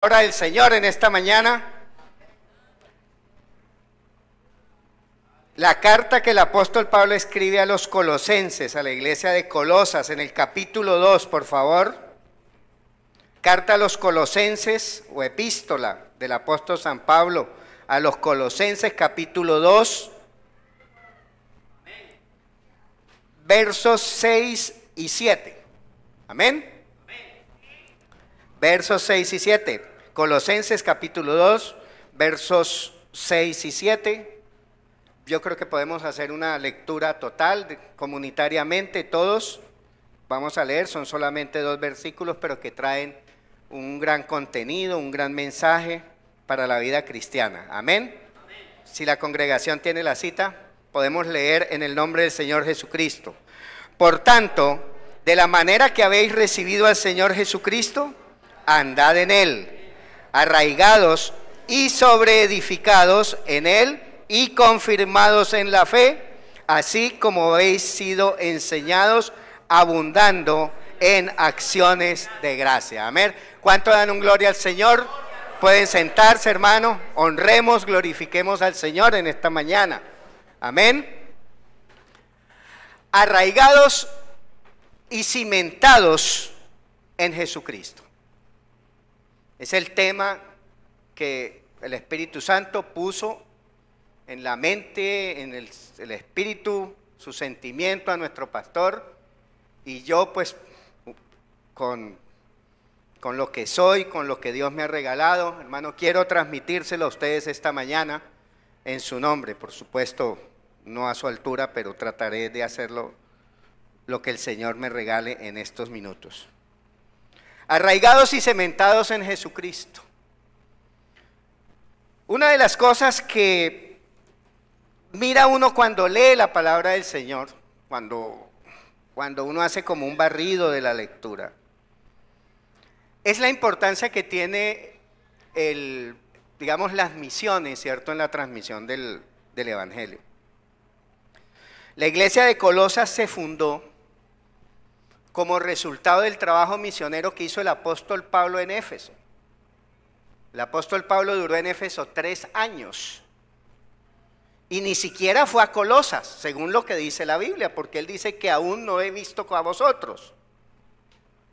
Palabra del Señor en esta mañana. La carta que el apóstol Pablo escribe a los colosenses, a la iglesia de Colosas, en el capítulo 2, por favor. Carta a los colosenses o epístola del apóstol San Pablo a los colosenses, capítulo 2, versos 6 y 7. Amén. Versos 6 y 7. Colosenses capítulo 2, versos 6 y 7. Yo creo que podemos hacer una lectura total, comunitariamente todos. Vamos a leer, son solamente 2 versículos, pero que traen un gran contenido, un gran mensaje para la vida cristiana. Amén. Si la congregación tiene la cita, podemos leer en el nombre del Señor Jesucristo. Por tanto, de la manera que habéis recibido al Señor Jesucristo, andad en Él, arraigados y sobreedificados en Él y confirmados en la fe, así como habéis sido enseñados, abundando en acciones de gracia. Amén. ¿Cuánto dan un gloria al Señor? Pueden sentarse, hermano. Honremos, glorifiquemos al Señor en esta mañana. Amén. Arraigados y cimentados en Jesucristo. Es el tema que el Espíritu Santo puso en la mente, en el espíritu, su sentimiento a nuestro pastor. Y yo pues con lo que soy, con lo que Dios me ha regalado, hermano, quiero transmitírselo a ustedes esta mañana en su nombre. Por supuesto, no a su altura, pero trataré de hacerlo lo que el Señor me regale en estos minutos. Arraigados y cementados en Jesucristo. Una de las cosas que mira uno cuando lee la palabra del Señor, cuando uno hace como un barrido de la lectura, es la importancia que tiene digamos, las misiones, ¿cierto?, en la transmisión del Evangelio. La iglesia de Colosas se fundó como resultado del trabajo misionero que hizo el apóstol Pablo en Éfeso. El apóstol Pablo duró en Éfeso 3 años y ni siquiera fue a Colosas, según lo que dice la Biblia, porque él dice que aún no he visto a vosotros,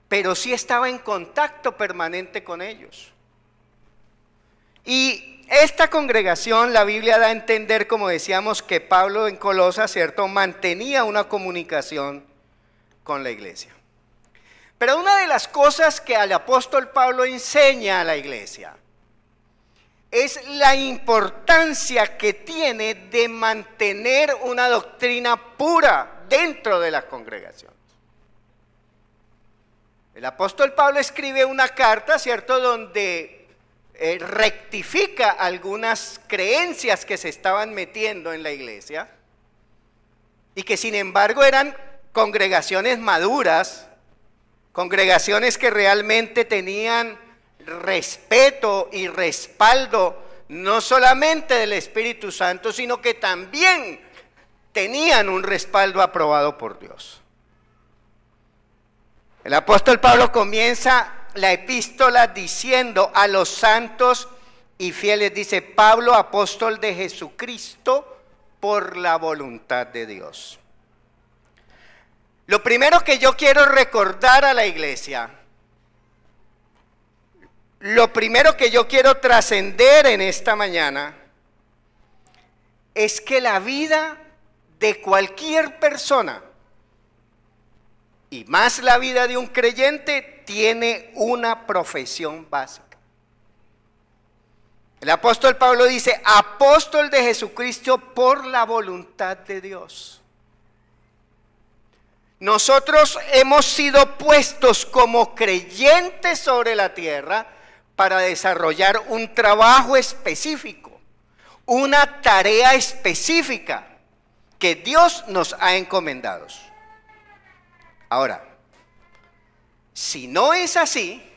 pero sí estaba en contacto permanente con ellos. Y esta congregación, la Biblia da a entender, como decíamos, que Pablo en Colosas, ¿cierto?, mantenía una comunicación con la iglesia. Pero una de las cosas que el apóstol Pablo enseña a la iglesia es la importancia que tiene de mantener una doctrina pura dentro de las congregaciones. El apóstol Pablo escribe una carta, ¿cierto?, donde rectifica algunas creencias que se estaban metiendo en la iglesia y que sin embargo eran congregaciones maduras, congregaciones que realmente tenían respeto y respaldo no solamente del Espíritu Santo, sino que también tenían un respaldo aprobado por Dios. El apóstol Pablo comienza la epístola diciendo a los santos y fieles, dice: Pablo, apóstol de Jesucristo, por la voluntad de Dios. Lo primero que yo quiero recordar a la iglesia, lo primero que yo quiero trascender en esta mañana, es que la vida de cualquier persona, y más la vida de un creyente, tiene una profesión básica. El apóstol Pablo dice: apóstol de Jesucristo por la voluntad de Dios. Nosotros hemos sido puestos como creyentes sobre la tierra para desarrollar un trabajo específico, una tarea específica que Dios nos ha encomendado. Ahora, si no es así,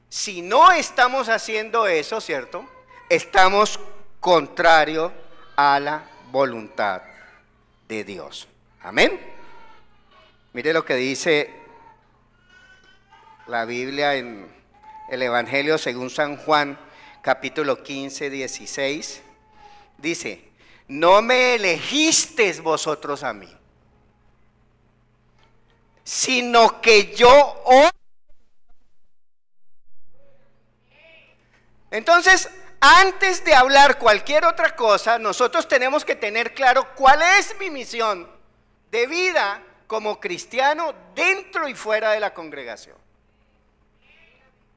si no estamos haciendo eso, ¿cierto?, estamos contrario a la voluntad de Dios. Amén. Mire lo que dice la Biblia en el Evangelio según San Juan, capítulo 15, 16, dice: no me elegisteis vosotros a mí, sino que yo os... Entonces, antes de hablar cualquier otra cosa, nosotros tenemos que tener claro cuál es mi misión de vida como cristiano dentro y fuera de la congregación.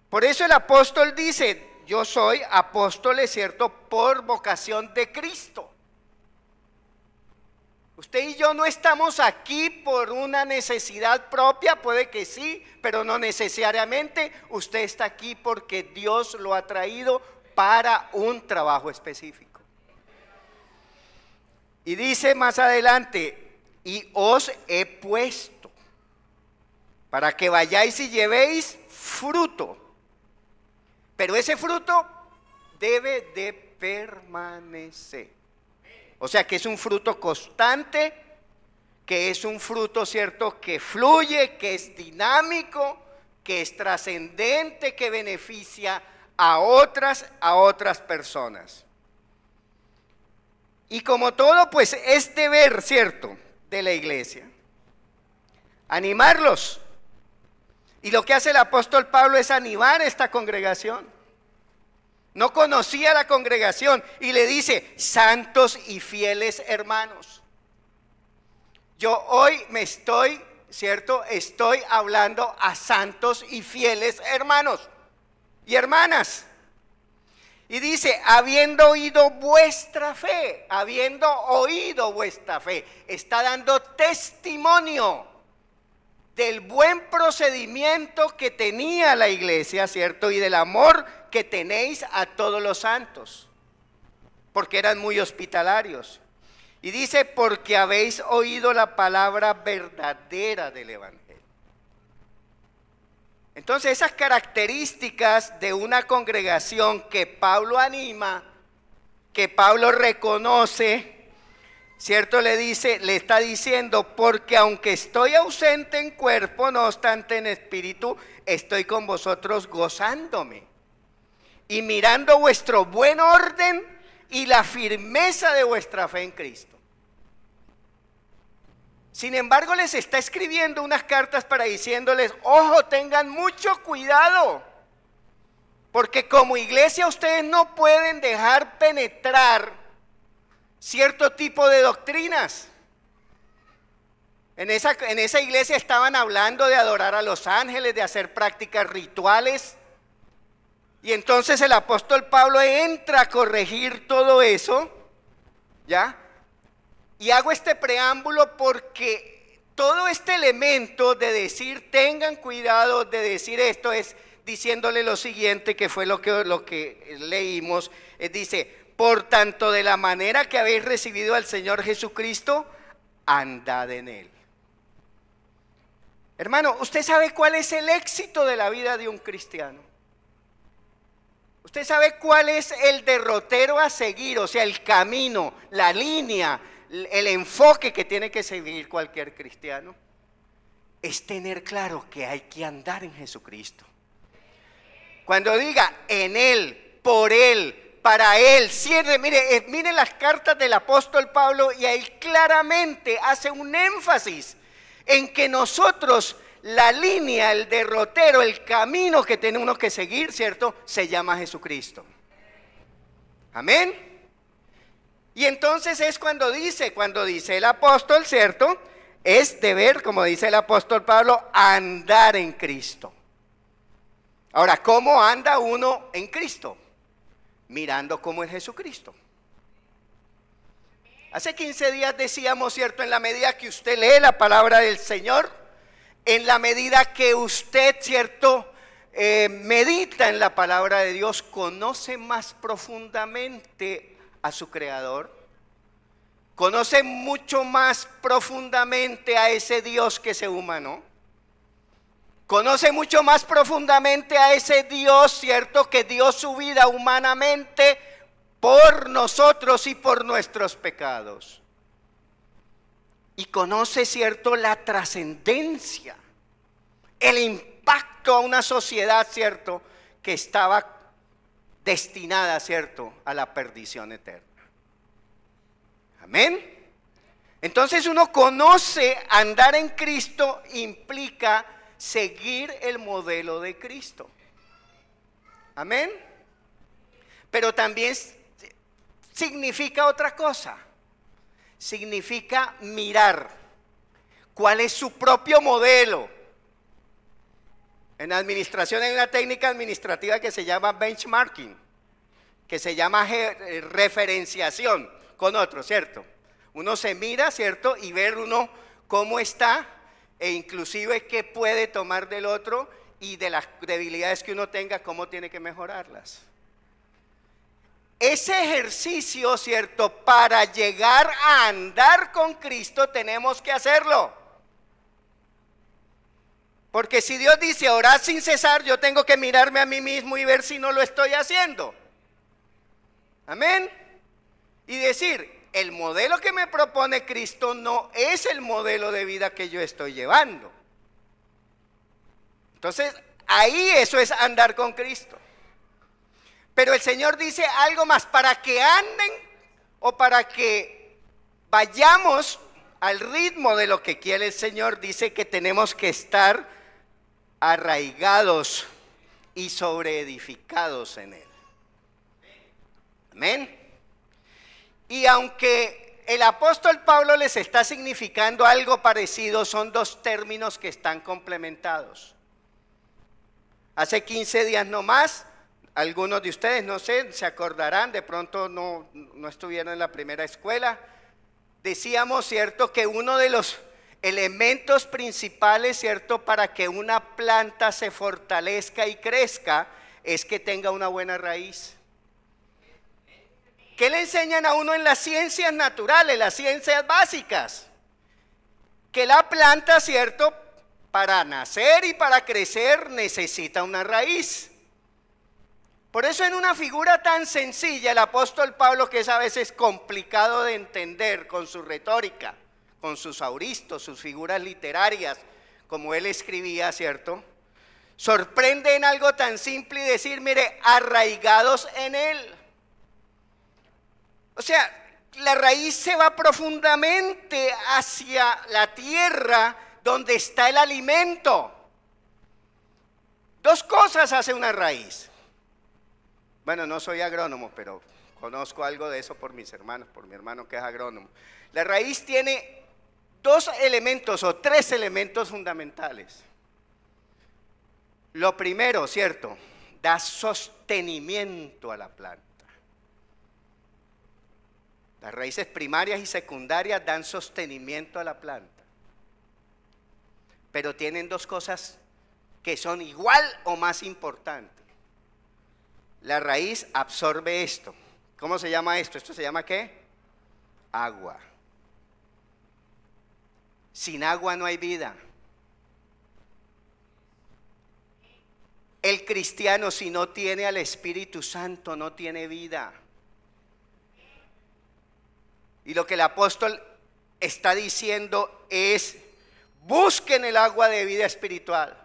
Por eso el apóstol dice: yo soy apóstol, es cierto, por vocación de Cristo. Usted y yo no estamos aquí por una necesidad propia, puede que sí, pero no necesariamente. Usted está aquí porque Dios lo ha traído para un trabajo específico. Y dice más adelante: y os he puesto para que vayáis y llevéis fruto, pero ese fruto debe de permanecer. O sea que es un fruto constante, que es un fruto, cierto, que fluye, que es dinámico, que es trascendente, que beneficia a otras personas. Y como todo, pues es deber, cierto, de la iglesia animarlos. Y lo que hace el apóstol Pablo es animar a esta congregación. No conocía la congregación y le dice: santos y fieles hermanos. Yo hoy estoy hablando a santos y fieles hermanos y hermanas. Y dice: habiendo oído vuestra fe, está dando testimonio del buen procedimiento que tenía la iglesia, ¿cierto? Y del amor que tenéis a todos los santos, porque eran muy hospitalarios. Y dice: porque habéis oído la palabra verdadera del Evangelio. Entonces, esas características de una congregación que Pablo anima, que Pablo reconoce, ¿cierto? Le está diciendo: porque aunque estoy ausente en cuerpo, no obstante en espíritu, estoy con vosotros gozándome y mirando vuestro buen orden y la firmeza de vuestra fe en Cristo. Sin embargo, les está escribiendo unas cartas para diciéndoles: ojo, tengan mucho cuidado, porque como iglesia ustedes no pueden dejar penetrar cierto tipo de doctrinas. En esa iglesia estaban hablando de adorar a los ángeles, de hacer prácticas rituales. Y entonces el apóstol Pablo entra a corregir todo eso, ¿ya? Y hago este preámbulo porque todo este elemento de decir tengan cuidado, de decir esto, es diciéndole lo siguiente, que fue lo que leímos. Dice: por tanto, de la manera que habéis recibido al Señor Jesucristo, andad en Él. Hermano, ¿usted sabe cuál es el éxito de la vida de un cristiano? ¿Usted sabe cuál es el derrotero a seguir? O sea, el camino, la línea, el enfoque que tiene que seguir cualquier cristiano. Es tener claro que hay que andar en Jesucristo. Cuando diga en Él, por Él, para Él, cierre, mire las cartas del apóstol Pablo, y ahí claramente hace un énfasis en que nosotros, la línea, el derrotero, el camino que tenemos que seguir, ¿cierto? Se llama Jesucristo. Amén. Y entonces es cuando dice el apóstol, ¿cierto? Es deber, como dice el apóstol Pablo, andar en Cristo. Ahora, ¿cómo anda uno en Cristo? Mirando cómo es Jesucristo. Hace 15 días decíamos, ¿cierto? En la medida que usted lee la palabra del Señor, en la medida que usted, ¿cierto?, medita en la palabra de Dios, conoce más profundamente a su Creador, conoce mucho más profundamente a ese Dios que se humanó, conoce mucho más profundamente a ese Dios, ¿cierto?, que dio su vida humanamente por nosotros y por nuestros pecados. Y conoce, ¿cierto?, la trascendencia, el impacto a una sociedad, ¿cierto?, que estaba destinada, ¿cierto?, a la perdición eterna. Amén. Entonces uno conoce, andar en Cristo implica seguir el modelo de Cristo. Amén. Pero también significa otra cosa. Significa mirar cuál es su propio modelo. En administración hay una técnica administrativa que se llama benchmarking, que se llama referenciación con otro, ¿cierto? Uno se mira, ¿cierto? Y ver uno cómo está e inclusive qué puede tomar del otro y de las debilidades que uno tenga, cómo tiene que mejorarlas. Ese ejercicio, ¿cierto? Para llegar a andar con Cristo tenemos que hacerlo. Porque si Dios dice orar sin cesar, yo tengo que mirarme a mí mismo y ver si no lo estoy haciendo. Amén. Y decir, el modelo que me propone Cristo no es el modelo de vida que yo estoy llevando. Entonces, ahí eso es andar con Cristo. Pero el Señor dice algo más, para que anden o para que vayamos al ritmo de lo que quiere el Señor, dice que tenemos que estar arraigados y sobreedificados en Él. Amén. Y aunque el apóstol Pablo les está significando algo parecido, son dos términos que están complementados. Hace 15 días nomás, algunos de ustedes, no sé, se acordarán, de pronto no estuvieron en la primera escuela, decíamos, ¿cierto?, que uno de los elementos principales, ¿cierto?, para que una planta se fortalezca y crezca es que tenga una buena raíz. ¿Qué le enseñan a uno en las ciencias naturales, las ciencias básicas? Que la planta, ¿cierto?, para nacer y para crecer necesita una raíz. Por eso en una figura tan sencilla, el apóstol Pablo, que es a veces complicado de entender con su retórica, con sus auristos, sus figuras literarias, como él escribía, ¿cierto?, sorprende en algo tan simple y decir, mire, arraigados en él. O sea, la raíz se va profundamente hacia la tierra donde está el alimento. Dos cosas hace una raíz. Bueno, no soy agrónomo, pero conozco algo de eso por mis hermanos, por mi hermano que es agrónomo. La raíz tiene dos elementos o tres elementos fundamentales. Lo primero, ¿cierto?, da sostenimiento a la planta. Las raíces primarias y secundarias dan sostenimiento a la planta. Pero tienen dos cosas que son igual o más importantes. La raíz absorbe esto. ¿Cómo se llama esto? ¿Esto se llama qué? Agua. Sin agua no hay vida. El cristiano, si no tiene al Espíritu Santo, no tiene vida. Y lo que el apóstol está diciendo es, busquen el agua de vida espiritual.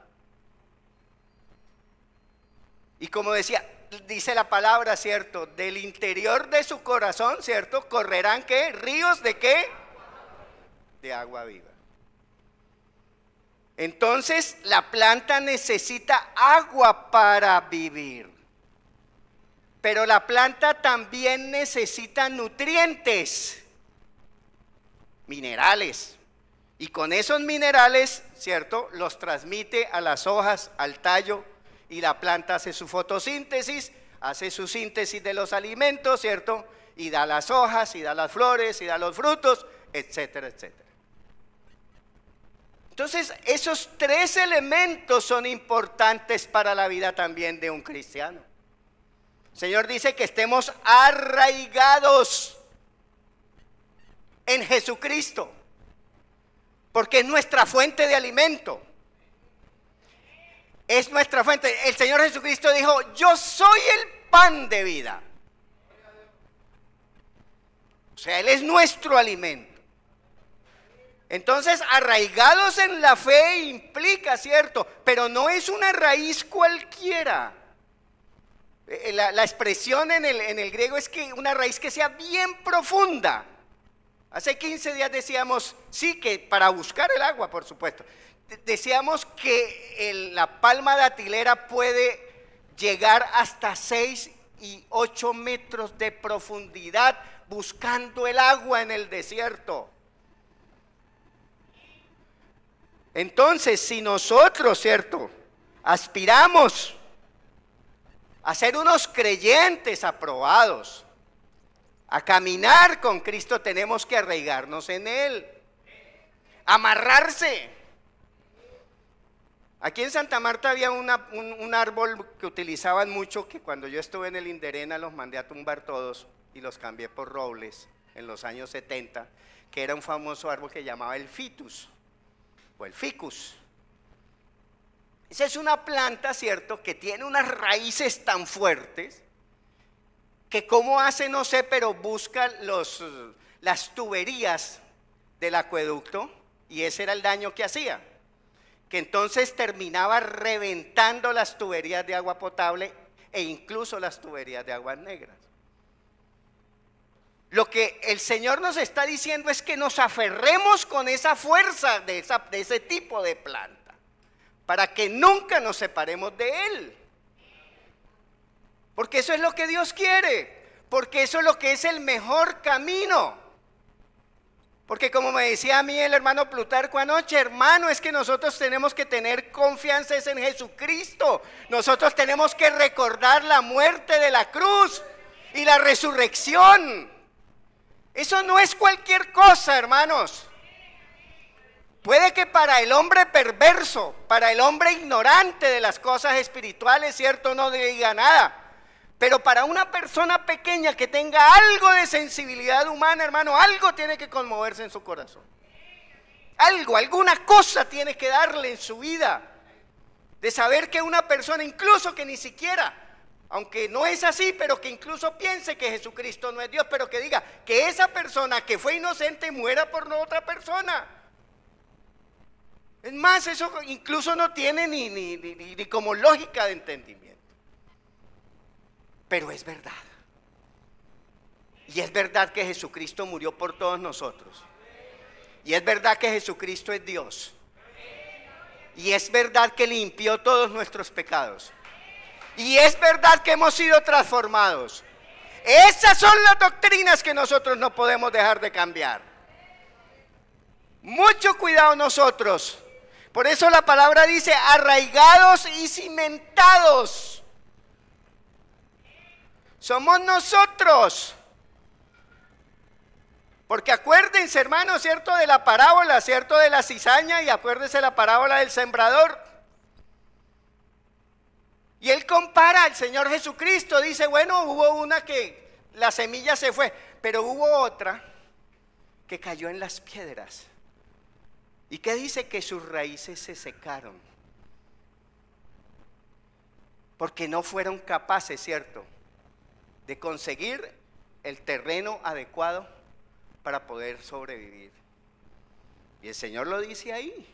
Y como decía, dice la palabra, ¿cierto?, del interior de su corazón, ¿cierto?, correrán, ¿qué? ¿Ríos de qué? De agua viva. Entonces la planta necesita agua para vivir, pero la planta también necesita nutrientes, minerales, y con esos minerales, ¿cierto?, los transmite a las hojas, al tallo, y la planta hace su fotosíntesis, hace su síntesis de los alimentos, ¿cierto?, y da las hojas, y da las flores, y da los frutos, etcétera, etcétera. Entonces, esos tres elementos son importantes para la vida también de un cristiano. El Señor dice que estemos arraigados en Jesucristo, porque es nuestra fuente de alimento. Es nuestra fuente. El Señor Jesucristo dijo, yo soy el pan de vida. O sea, Él es nuestro alimento. Entonces, arraigados en la fe implica, ¿cierto?, pero no es una raíz cualquiera. La expresión en el griego es que una raíz que sea bien profunda. Hace 15 días decíamos, sí, que para buscar el agua, por supuesto. Decíamos que la palma datilera puede llegar hasta 6 y 8 metros de profundidad buscando el agua en el desierto. Entonces, si nosotros, ¿cierto?, aspiramos a ser unos creyentes aprobados, a caminar con Cristo, tenemos que arraigarnos en Él, amarrarse. Aquí en Santa Marta había un árbol que utilizaban mucho, que cuando yo estuve en el Inderena los mandé a tumbar todos y los cambié por robles en los años 70, que era un famoso árbol que llamaba el ficus o el ficus. Esa es una planta, ¿cierto?, que tiene unas raíces tan fuertes que cómo hace no sé, pero busca las tuberías del acueducto, y ese era el daño que hacía, que entonces terminaba reventando las tuberías de agua potable e incluso las tuberías de aguas negras. Lo que el Señor nos está diciendo es que nos aferremos con esa fuerza de ese tipo de planta, para que nunca nos separemos de Él. Porque eso es lo que Dios quiere, porque eso es lo que es el mejor camino. Porque como me decía a mí el hermano Plutarco anoche, hermano, es que nosotros tenemos que tener confianza en Jesucristo. Nosotros tenemos que recordar la muerte de la cruz y la resurrección. Eso no es cualquier cosa, hermanos. Puede que para el hombre perverso, para el hombre ignorante de las cosas espirituales, cierto, no diga nada. Pero para una persona pequeña que tenga algo de sensibilidad humana, hermano, algo tiene que conmoverse en su corazón. Algo, alguna cosa tiene que darle en su vida. De saber que una persona, incluso que ni siquiera, aunque no es así, pero que incluso piense que Jesucristo no es Dios, pero que diga que esa persona que fue inocente muera por otra persona. Es más, eso incluso no tiene ni como lógica de entendimiento. Pero es verdad. Y es verdad que Jesucristo murió por todos nosotros. Y es verdad que Jesucristo es Dios. Y es verdad que limpió todos nuestros pecados. Y es verdad que hemos sido transformados. Esas son las doctrinas que nosotros no podemos dejar de cambiar. Mucho cuidado nosotros. Por eso la palabra dice arraigados y cimentados. Somos nosotros. Porque acuérdense, hermanos, ¿cierto?, de la parábola, ¿cierto?, de la cizaña, y acuérdense la parábola del sembrador. Y él compara al Señor Jesucristo, dice, bueno, hubo una que la semilla se fue, pero hubo otra que cayó en las piedras. ¿Y qué dice? Que sus raíces se secaron. Porque no fueron capaces, ¿cierto?, de conseguir el terreno adecuado para poder sobrevivir. Y el Señor lo dice ahí.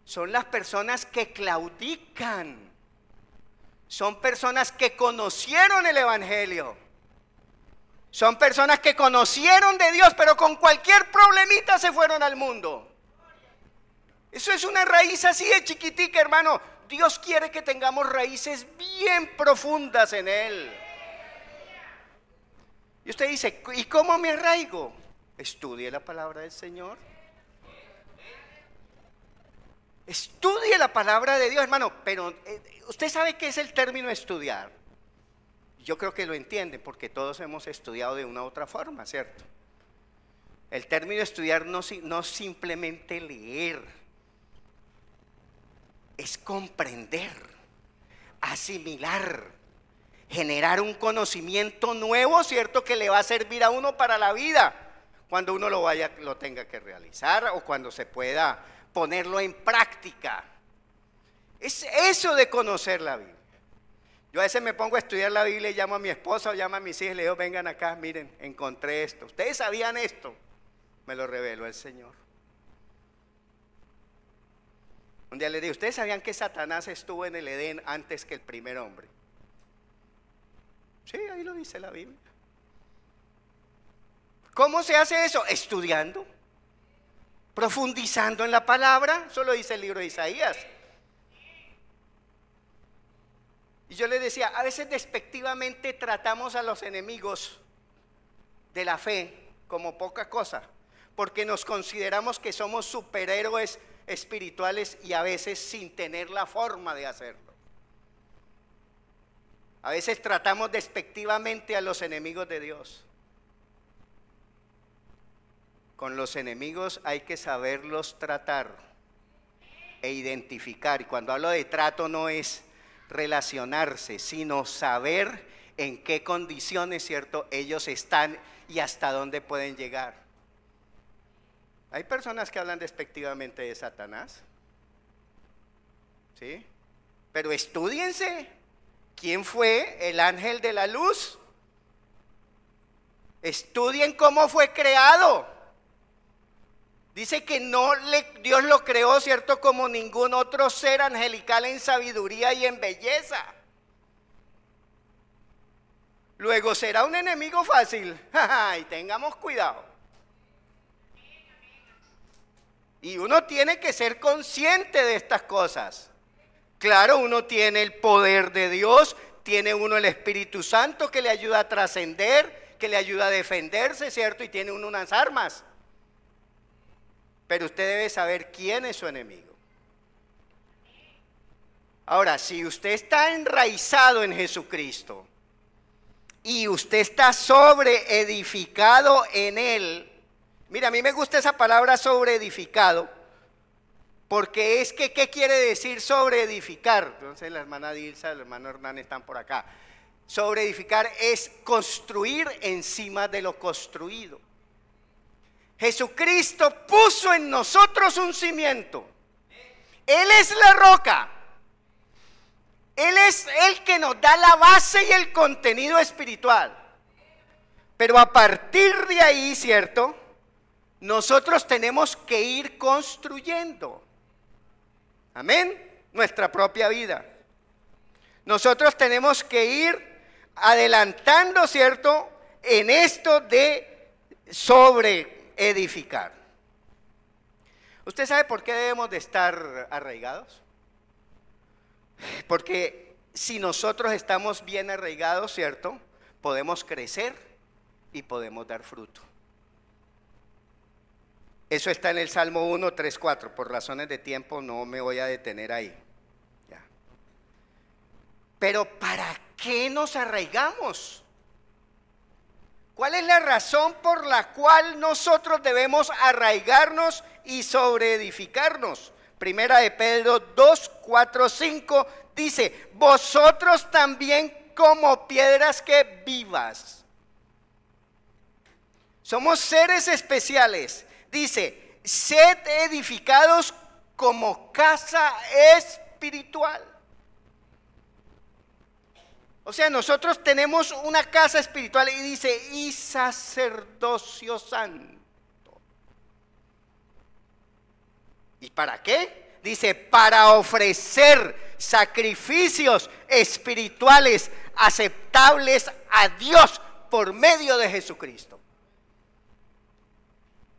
Son las personas que claudican. Son personas que conocieron el Evangelio. Son personas que conocieron de Dios, pero con cualquier problemita se fueron al mundo. Eso es una raíz así de chiquitica, hermano. Dios quiere que tengamos raíces bien profundas en Él. Y usted dice, ¿y cómo me arraigo? Estudie la palabra del Señor. Estudie la palabra de Dios, hermano. Pero usted sabe qué es el término estudiar. Yo creo que lo entiende, porque todos hemos estudiado de una u otra forma, ¿cierto? El término estudiar no simplemente leer, es comprender, asimilar, generar un conocimiento nuevo, ¿cierto?, que le va a servir a uno para la vida, cuando uno lo tenga que realizar o cuando se pueda ponerlo en práctica. Es eso de conocer la Biblia. Yo a veces me pongo a estudiar la Biblia y llamo a mi esposa o llamo a mis hijos y le digo, vengan acá, miren, encontré esto. ¿Ustedes sabían esto? Me lo reveló el Señor. Un día le dije, ¿ustedes sabían que Satanás estuvo en el Edén antes que el primer hombre? Sí, ahí lo dice la Biblia. ¿Cómo se hace eso? Estudiando, profundizando en la palabra. Eso lo dice el libro de Isaías. Y yo les decía, a veces despectivamente tratamos a los enemigos de la fe como poca cosa, porque nos consideramos que somos superhéroes espirituales y a veces sin tener la forma de hacerlo. A veces tratamos despectivamente a los enemigos de Dios. Con los enemigos hay que saberlos tratar e identificar. Y cuando hablo de trato no es relacionarse, sino saber en qué condiciones, ¿cierto?, ellos están y hasta dónde pueden llegar. Hay personas que hablan despectivamente de Satanás, ¿sí? Pero estúdiense, ¿quién fue el ángel de la luz? Estudien cómo fue creado. Dice que Dios lo creó, ¿cierto?, como ningún otro ser angelical en sabiduría y en belleza. Luego, ¿será un enemigo fácil? Y tengamos cuidado. Y uno tiene que ser consciente de estas cosas. Claro, uno tiene el poder de Dios, tiene uno el Espíritu Santo que le ayuda a trascender, que le ayuda a defenderse, ¿cierto? Y tiene uno unas armas. Pero usted debe saber quién es su enemigo. Ahora, si usted está enraizado en Jesucristo y usted está sobreedificado en Él, mira, a mí me gusta esa palabra sobreedificado, porque es que, ¿qué quiere decir sobreedificar? Entonces la hermana Dilsa, el hermano Hernán están por acá. Sobreedificar es construir encima de lo construido. Jesucristo puso en nosotros un cimiento. Él es la roca. Él es el que nos da la base y el contenido espiritual. Pero a partir de ahí, ¿cierto?, nosotros tenemos que ir construyendo. Amén. Nuestra propia vida. Nosotros tenemos que ir adelantando, ¿cierto?, en esto de sobreedificar. ¿Usted sabe por qué debemos de estar arraigados? Porque si nosotros estamos bien arraigados, ¿cierto?, podemos crecer y podemos dar fruto. Eso está en el Salmo 1, 3, 4. Por razones de tiempo no me voy a detener ahí. Ya. Pero ¿para qué nos arraigamos? ¿Cuál es la razón por la cual nosotros debemos arraigarnos y sobreedificarnos? Primera de Pedro 2, 4, 5 dice: vosotros también como piedras que vivas. Somos seres especiales. Dice: sed edificados como casa espiritual. O sea, nosotros tenemos una casa espiritual y dice: y sacerdocio santo. ¿Y para qué? Dice: para ofrecer sacrificios espirituales aceptables a Dios por medio de Jesucristo.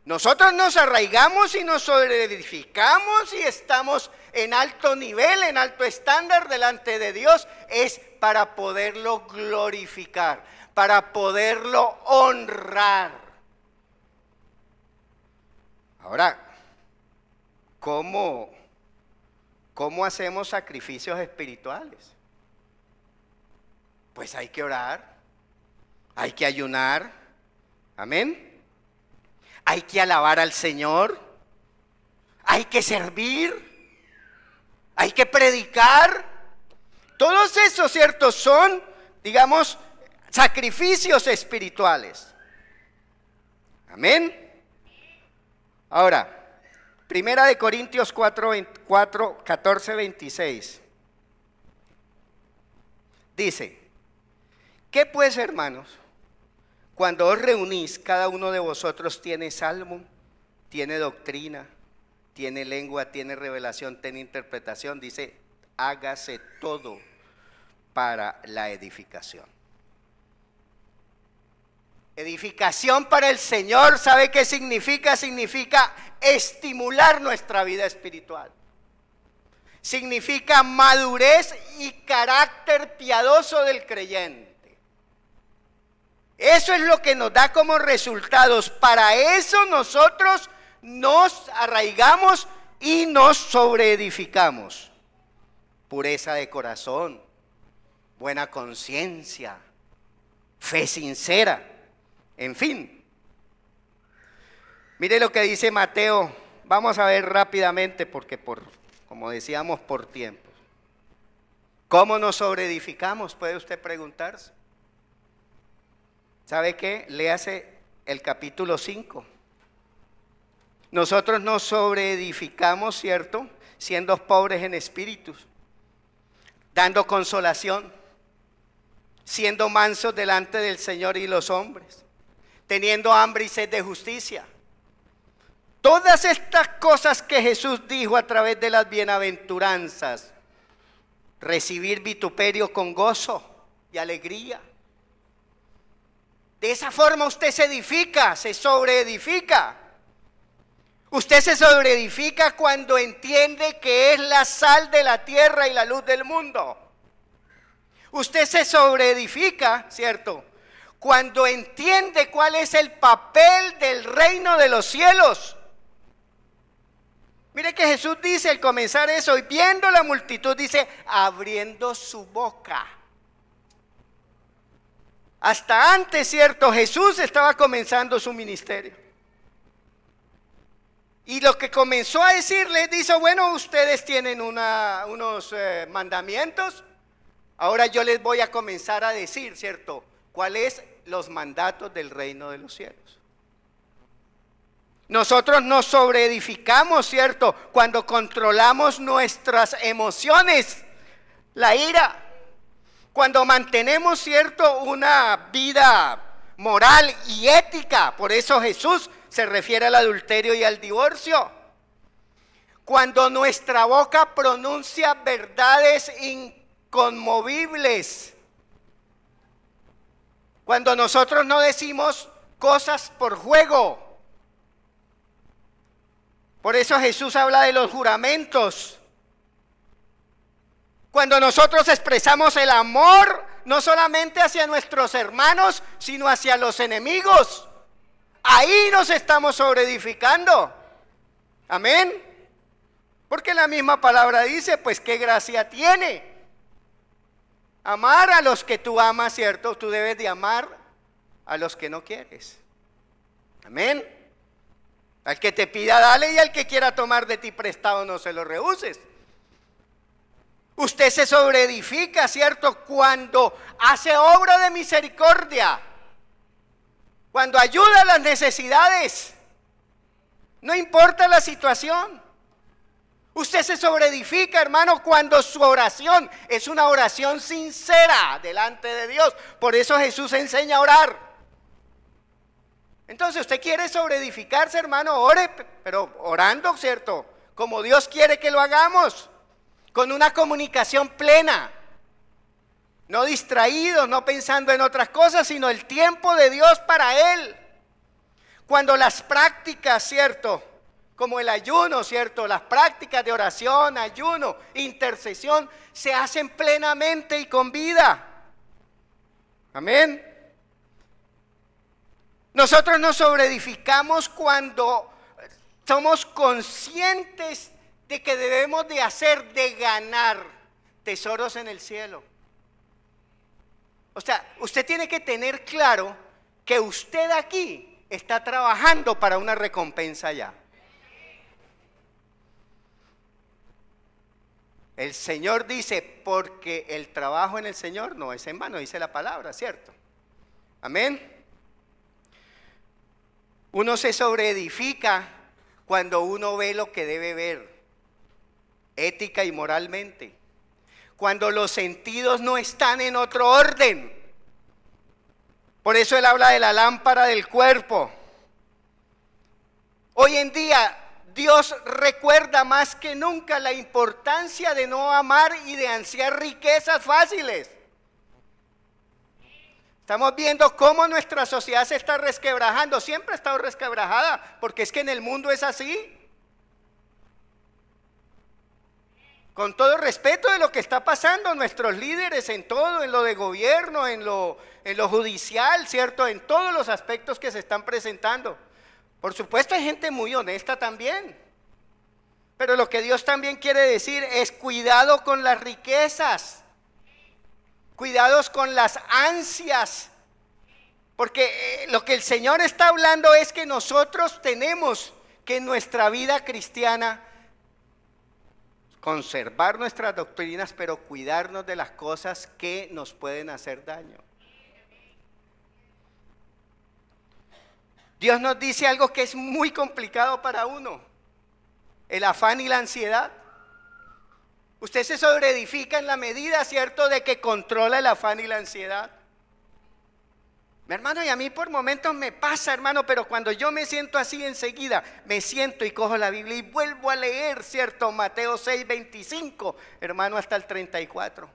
Nosotros nos arraigamos y nos sobreedificamos y estamos en alto nivel, en alto estándar delante de Dios, es para poderlo glorificar, para poderlo honrar. Ahora, ¿cómo hacemos sacrificios espirituales? Pues hay que orar, hay que ayunar, amén. Hay que alabar al Señor, hay que servir, hay que predicar. Todos esos, ¿cierto?, son, digamos, sacrificios espirituales. Amén. Ahora, Primera de Corintios 4, 14, 26. Dice: ¿qué pues, hermanos? Cuando os reunís, cada uno de vosotros tiene salmo, tiene doctrina, tiene lengua, tiene revelación, tiene interpretación. Dice: hágase todo para la edificación. Edificación para el Señor, ¿sabe qué significa? Significa estimular nuestra vida espiritual. Significa madurez y carácter piadoso del creyente. Eso es lo que nos da como resultados. Para eso nosotros nos arraigamos y nos sobreedificamos. Pureza de corazón, buena conciencia, fe sincera. En fin, mire lo que dice Mateo. Vamos a ver rápidamente porque como decíamos, por tiempo. ¿Cómo nos sobreedificamos? Puede usted preguntarse. ¿Sabe qué? Léase el capítulo 5. Nosotros nos sobreedificamos, ¿cierto? Siendo pobres en espíritus, dando consolación, siendo mansos delante del Señor y los hombres, teniendo hambre y sed de justicia. Todas estas cosas que Jesús dijo a través de las bienaventuranzas, recibir vituperio con gozo y alegría. De esa forma usted se edifica, se sobreedifica. Usted se sobreedifica cuando entiende que es la sal de la tierra y la luz del mundo. Usted se sobreedifica, ¿cierto?, cuando entiende cuál es el papel del reino de los cielos. Mire que Jesús dice al comenzar eso, y viendo la multitud, dice, abriendo su boca. Hasta antes, ¿cierto?, Jesús estaba comenzando su ministerio. Y lo que comenzó a decirles, dice, bueno, ustedes tienen unos mandamientos. Ahora yo les voy a comenzar a decir, ¿cierto?, cuáles los mandatos del reino de los cielos. Nosotros nos sobreedificamos, ¿cierto?, cuando controlamos nuestras emociones, la ira. Cuando mantenemos, ¿cierto?, una vida moral y ética. Por eso Jesús se refiere al adulterio y al divorcio. Cuando nuestra boca pronuncia verdades inconmovibles. Cuando nosotros no decimos cosas por juego. Por eso Jesús habla de los juramentos. Cuando nosotros expresamos el amor, no solamente hacia nuestros hermanos, sino hacia los enemigos. Ahí nos estamos sobreedificando. Amén. Porque la misma palabra dice, pues qué gracia tiene. Amar a los que tú amas, ¿cierto? Tú debes de amar a los que no quieres. Amén. Al que te pida, dale, y al que quiera tomar de ti prestado, no se lo rehuses. Usted se sobreedifica, ¿cierto?, cuando hace obra de misericordia, cuando ayuda a las necesidades, no importa la situación. Usted se sobreedifica, hermano, cuando su oración es una oración sincera delante de Dios. Por eso Jesús enseña a orar. Entonces, usted quiere sobreedificarse, hermano, ore, pero orando, ¿cierto?, como Dios quiere que lo hagamos, con una comunicación plena, no distraídos, no pensando en otras cosas, sino el tiempo de Dios para Él. Cuando las prácticas, ¿cierto?, como el ayuno, ¿cierto?, las prácticas de oración, ayuno, intercesión, se hacen plenamente y con vida. Amén. Nosotros nos sobreedificamos cuando somos conscientes de que debemos de hacer, de ganar tesoros en el cielo. O sea, usted tiene que tener claro que usted aquí está trabajando para una recompensa allá. El Señor dice, porque el trabajo en el Señor no es en vano, dice la palabra, ¿cierto? Amén. Uno se sobreedifica cuando uno ve lo que debe ver, ética y moralmente. Cuando los sentidos no están en otro orden. Por eso Él habla de la lámpara del cuerpo. Hoy en día Dios recuerda más que nunca la importancia de no amar y de ansiar riquezas fáciles. Estamos viendo cómo nuestra sociedad se está resquebrajando. Siempre ha estado resquebrajada, porque es que en el mundo es así. Con todo respeto de lo que está pasando, nuestros líderes en todo, en lo de gobierno, en lo judicial, ¿cierto? En todos los aspectos que se están presentando. Por supuesto hay gente muy honesta también. Pero lo que Dios también quiere decir es cuidado con las riquezas. Cuidados con las ansias. Porque lo que el Señor está hablando es que nosotros tenemos que en nuestra vida cristiana conservar nuestras doctrinas, pero cuidarnos de las cosas que nos pueden hacer daño. Dios nos dice algo que es muy complicado para uno: el afán y la ansiedad. Usted se sobreedifica en la medida, ¿cierto?, de que controla el afán y la ansiedad. Mi hermano, y a mí por momentos me pasa, hermano, pero cuando yo me siento así enseguida, me siento y cojo la Biblia y vuelvo a leer, ¿cierto? Mateo 6:25, hermano, hasta el 34.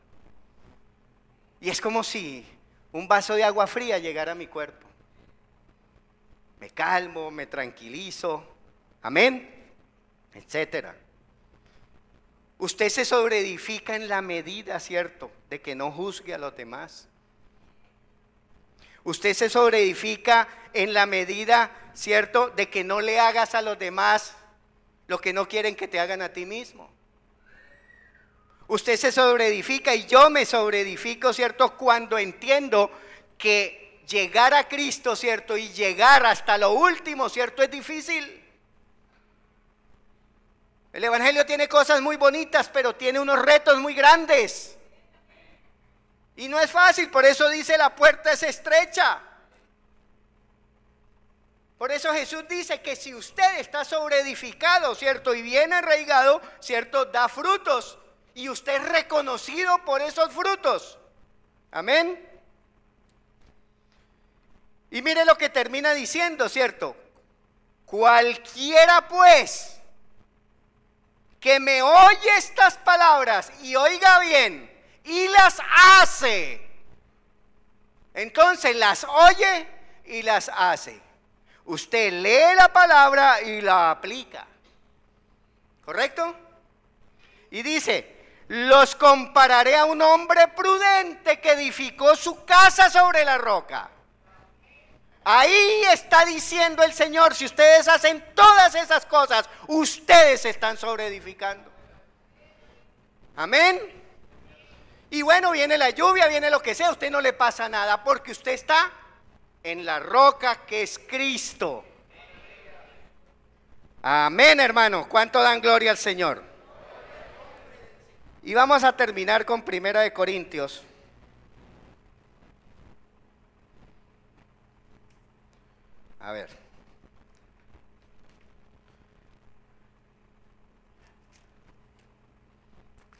Y es como si un vaso de agua fría llegara a mi cuerpo. Me calmo, me tranquilizo, amén, etcétera. Usted se sobreedifica en la medida, ¿cierto?, de que no juzgue a los demás. Usted se sobreedifica en la medida, ¿cierto?, de que no le hagas a los demás lo que no quieren que te hagan a ti mismo. Usted se sobreedifica y yo me sobreedifico, ¿cierto?, cuando entiendo que llegar a Cristo, ¿cierto?, y llegar hasta lo último, ¿cierto?, es difícil. El Evangelio tiene cosas muy bonitas, pero tiene unos retos muy grandes. Y no es fácil, por eso dice la puerta es estrecha. Por eso Jesús dice que si usted está sobreedificado, ¿cierto?, y bien arraigado, ¿cierto?, da frutos. Y usted es reconocido por esos frutos. Amén. Y mire lo que termina diciendo, ¿cierto? Cualquiera pues que me oye estas palabras y oiga bien y las hace, entonces las oye y las hace. Usted lee la palabra y la aplica, ¿correcto? Y dice: los compararé a un hombre prudente que edificó su casa sobre la roca. Ahí está diciendo el Señor: si ustedes hacen todas esas cosas, ustedes están sobreedificando. Amén. Y bueno, viene la lluvia, viene lo que sea, a usted no le pasa nada, porque usted está en la roca que es Cristo. Amén, hermano. ¿Cuánto dan gloria al Señor? Y vamos a terminar con 1 Corintios. A ver.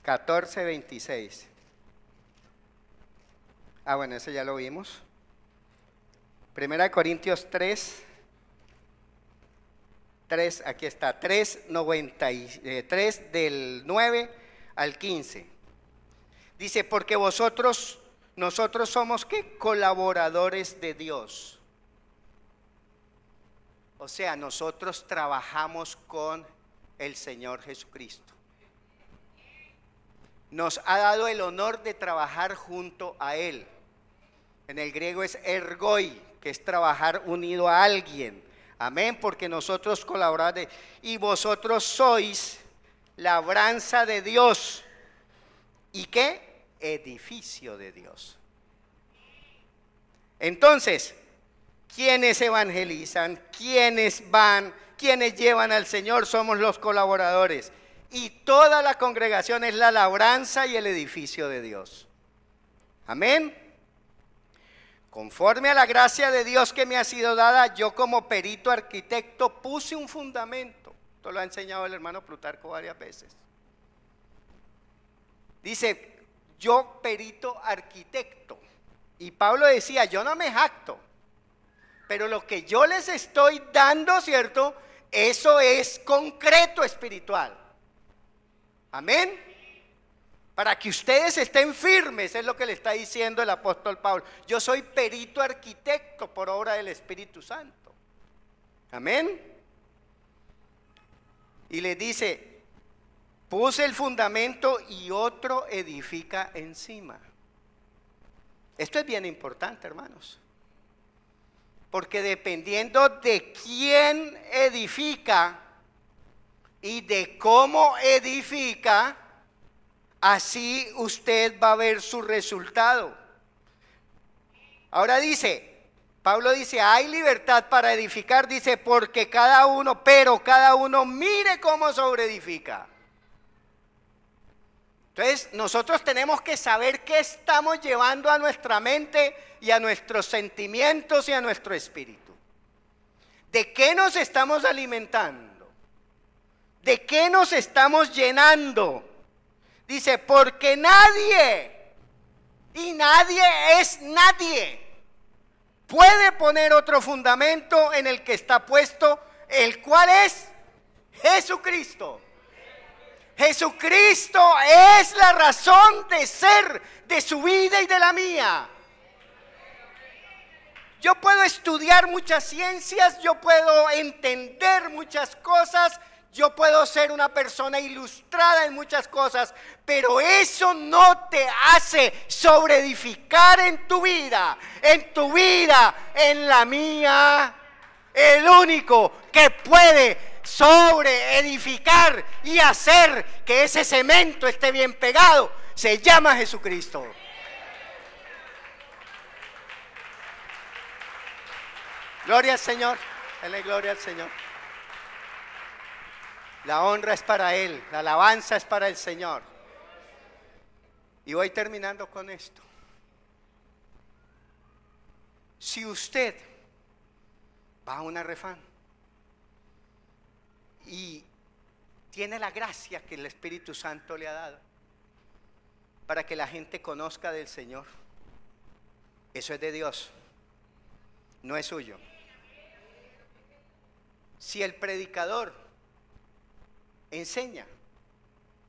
(14:26). Ah, bueno, ese ya lo vimos. 1 Corintios 3, aquí está, 3 del 9 al 15. Dice: porque nosotros somos ¿qué? Colaboradores de Dios. O sea, nosotros trabajamos con el Señor Jesucristo. Nos ha dado el honor de trabajar junto a Él. En el griego es ergoi, que es trabajar unido a alguien. Amén, porque nosotros colaboramos. Y vosotros sois labranza de Dios. ¿Y qué? Edificio de Dios. Entonces, ¿quiénes evangelizan? ¿Quiénes van? ¿Quiénes llevan al Señor? Somos los colaboradores. Y toda la congregación es la labranza y el edificio de Dios. Amén. Conforme a la gracia de Dios que me ha sido dada, yo como perito arquitecto puse un fundamento. Esto lo ha enseñado el hermano Plutarco varias veces. Dice: yo perito arquitecto. Y Pablo decía: yo no me jacto, pero lo que yo les estoy dando, ¿cierto?, eso es concreto espiritual. Amén. para que ustedes estén firmes, es lo que le está diciendo el apóstol Pablo. Yo soy perito arquitecto por obra del Espíritu Santo. Amén. Y les dice, puse el fundamento y otro edifica encima. Esto es bien importante, hermanos. Porque dependiendo de quién edifica y de cómo edifica, así usted va a ver su resultado. Ahora dice, Pablo dice, hay libertad para edificar, dice, porque cada uno mire cómo sobreedifica. Entonces, nosotros tenemos que saber qué estamos llevando a nuestra mente y a nuestros sentimientos y a nuestro espíritu. ¿De qué nos estamos alimentando? ¿De qué nos estamos llenando? Dice, porque nadie, y nadie es nadie, puede poner otro fundamento en el que está puesto, el cual es Jesucristo. Jesucristo es la razón de ser de su vida y de la mía. Yo puedo estudiar muchas ciencias, yo puedo entender muchas cosas, yo puedo ser una persona ilustrada en muchas cosas, pero eso no te hace sobreedificar en tu vida, en la mía. El único que puede sobreedificar y hacer que ese cemento esté bien pegado se llama Jesucristo. Gloria al Señor, dale gloria al Señor. La honra es para Él, la alabanza es para el Señor. Y voy terminando con esto. Si usted va a una refán y tiene la gracia que el Espíritu Santo le ha dado para que la gente conozca del Señor, eso es de Dios, no es suyo. Si el predicador enseña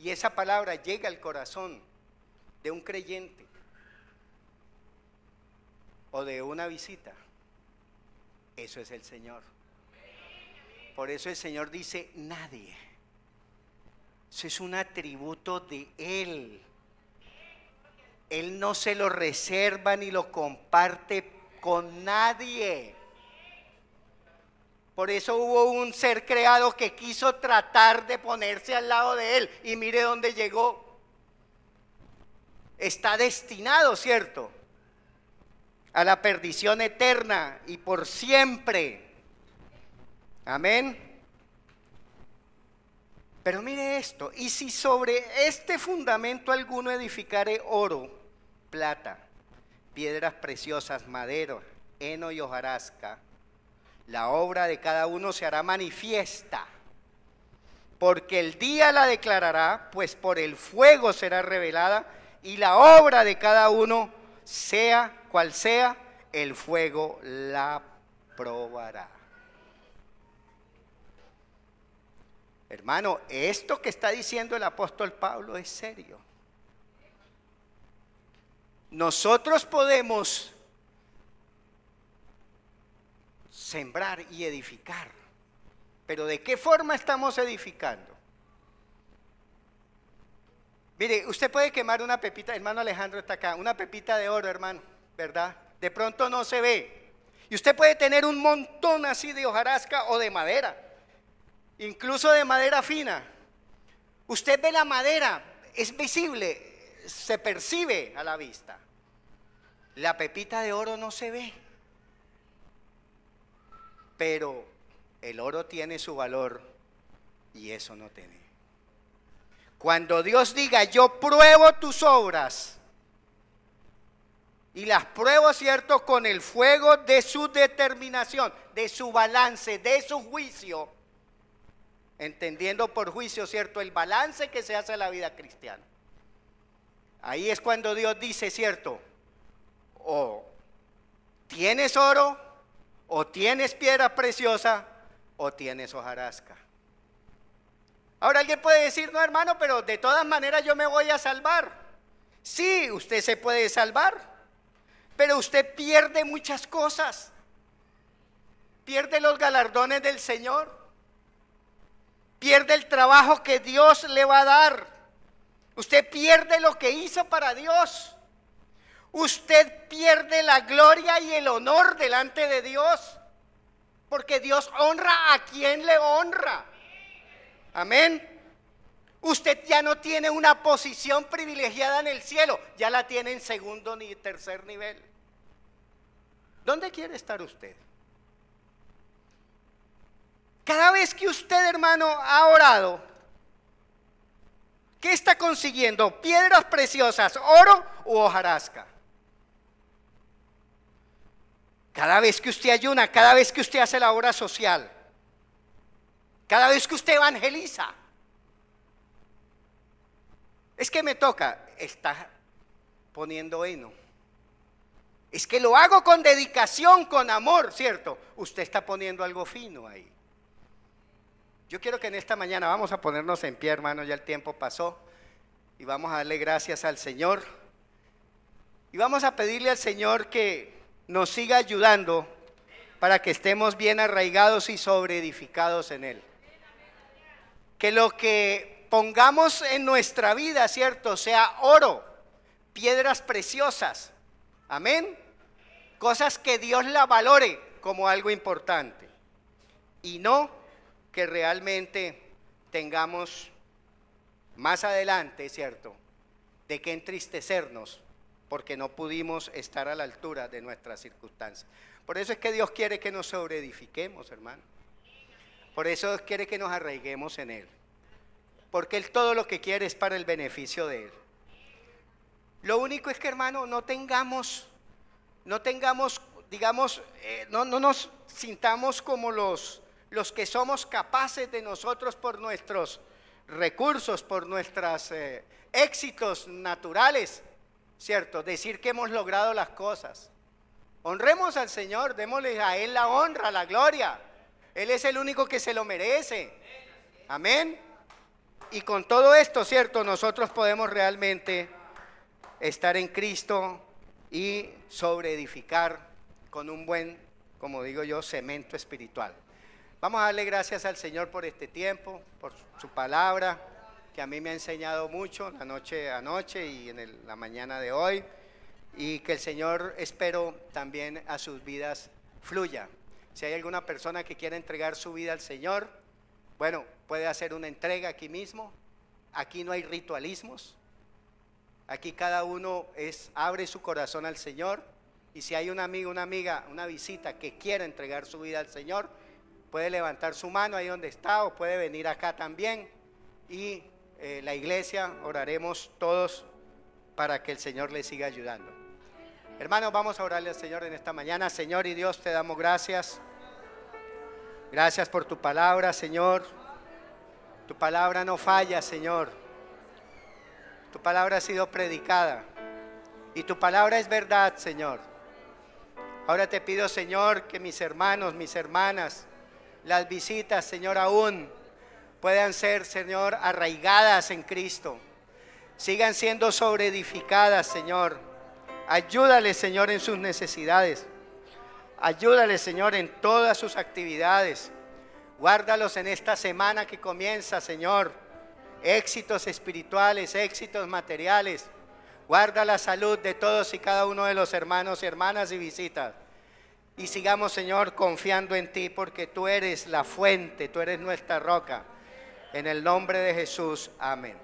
y esa palabra llega al corazón de un creyente o de una visita, eso es el Señor. Por eso el Señor dice nadie. Eso es un atributo de Él. Él no se lo reserva ni lo comparte con nadie. Por eso hubo un ser creado que quiso tratar de ponerse al lado de Él y mire dónde llegó. Está destinado, ¿cierto?, a la perdición eterna y por siempre. Amén. Pero mire esto, y si sobre este fundamento alguno edificare oro, plata, piedras preciosas, madera, heno y hojarasca, la obra de cada uno se hará manifiesta, porque el día la declarará, pues por el fuego será revelada, y la obra de cada uno, sea cual sea, el fuego la probará. Hermano, esto que está diciendo el apóstol Pablo es serio. Nosotros podemos sembrar y edificar, pero ¿de qué forma estamos edificando? Mire, usted puede quemar una pepita, hermano Alejandro está acá, una pepita de oro, hermano, ¿verdad? De pronto no se ve. Y usted puede tener un montón así de hojarasca o de madera, incluso de madera fina. Usted ve la madera, es visible, se percibe a la vista. La pepita de oro no se ve, pero el oro tiene su valor y eso no tiene. Cuando Dios diga, yo pruebo tus obras, y las pruebo, ¿cierto?, con el fuego de su determinación, de su balance, de su juicio, entendiendo por juicio, ¿cierto?, el balance que se hace a la vida cristiana. Ahí es cuando Dios dice, ¿cierto?, o tienes oro, o tienes piedra preciosa, o tienes hojarasca. Ahora alguien puede decir, no, hermano, pero de todas maneras yo me voy a salvar. Sí, usted se puede salvar, pero usted pierde muchas cosas. Pierde los galardones del Señor. Pierde el trabajo que Dios le va a dar. Usted pierde lo que hizo para Dios. Usted pierde la gloria y el honor delante de Dios. Porque Dios honra a quien le honra. Amén. Usted ya no tiene una posición privilegiada en el cielo, ya la tiene en segundo ni tercer nivel. ¿Dónde quiere estar usted? Cada vez que usted, hermano, ha orado, ¿qué está consiguiendo? ¿Piedras preciosas, oro u hojarasca? Cada vez que usted ayuna, cada vez que usted hace la obra social, cada vez que usted evangeliza, es que me toca, está poniendo heno. Es que lo hago con dedicación, con amor, ¿cierto? Usted está poniendo algo fino ahí. Yo quiero que en esta mañana vamos a ponernos en pie, hermano, ya el tiempo pasó. Y vamos a darle gracias al Señor. Y vamos a pedirle al Señor que nos siga ayudando para que estemos bien arraigados y sobreedificados en Él. Que lo que pongamos en nuestra vida, ¿cierto?, sea oro, piedras preciosas, amén, cosas que Dios la valore como algo importante, y no que realmente tengamos más adelante, ¿cierto?, de qué entristecernos porque no pudimos estar a la altura de nuestras circunstancias. Por eso es que Dios quiere que nos sobreedifiquemos, hermano. Por eso quiere que nos arraiguemos en Él. Porque Él todo lo que quiere es para el beneficio de Él. Lo único es que, hermano, no tengamos, digamos, no nos sintamos como los que somos capaces de nosotros por nuestros recursos, por nuestros éxitos naturales, ¿cierto? Decir que hemos logrado las cosas. Honremos al Señor, démosle a Él la honra, la gloria. Él es el único que se lo merece. Amén. Y con todo esto, ¿cierto?, nosotros podemos realmente estar en Cristo y sobreedificar con un buen, como digo yo, cemento espiritual. Vamos a darle gracias al Señor por este tiempo, por su palabra, que a mí me ha enseñado mucho la noche a noche y en la mañana de hoy. Y que el Señor, espero, también a sus vidas fluya. Si hay alguna persona que quiera entregar su vida al Señor, bueno, puede hacer una entrega aquí mismo. Aquí no hay ritualismos. Aquí cada uno abre su corazón al Señor. Y si hay un amigo, una amiga, una visita que quiera entregar su vida al Señor, puede levantar su mano ahí donde está o puede venir acá también. Y la iglesia oraremos todos para que el Señor le siga ayudando. Hermanos, vamos a orarle al Señor en esta mañana. Señor y Dios, te damos gracias. Gracias por tu palabra, Señor. Tu palabra no falla, Señor. Tu palabra ha sido predicada y tu palabra es verdad, Señor. Ahora te pido, Señor, que mis hermanos, mis hermanas, las visitas, Señor, aún puedan ser, Señor, arraigadas en Cristo. Sigan siendo sobreedificadas, Señor. Ayúdales, Señor, en sus necesidades. Ayúdales, Señor, en todas sus actividades. Guárdalos en esta semana que comienza, Señor. Éxitos espirituales, éxitos materiales. Guarda la salud de todos y cada uno de los hermanos y hermanas y visitas. Y sigamos, Señor, confiando en ti, porque tú eres la fuente, tú eres nuestra roca. En el nombre de Jesús, amén.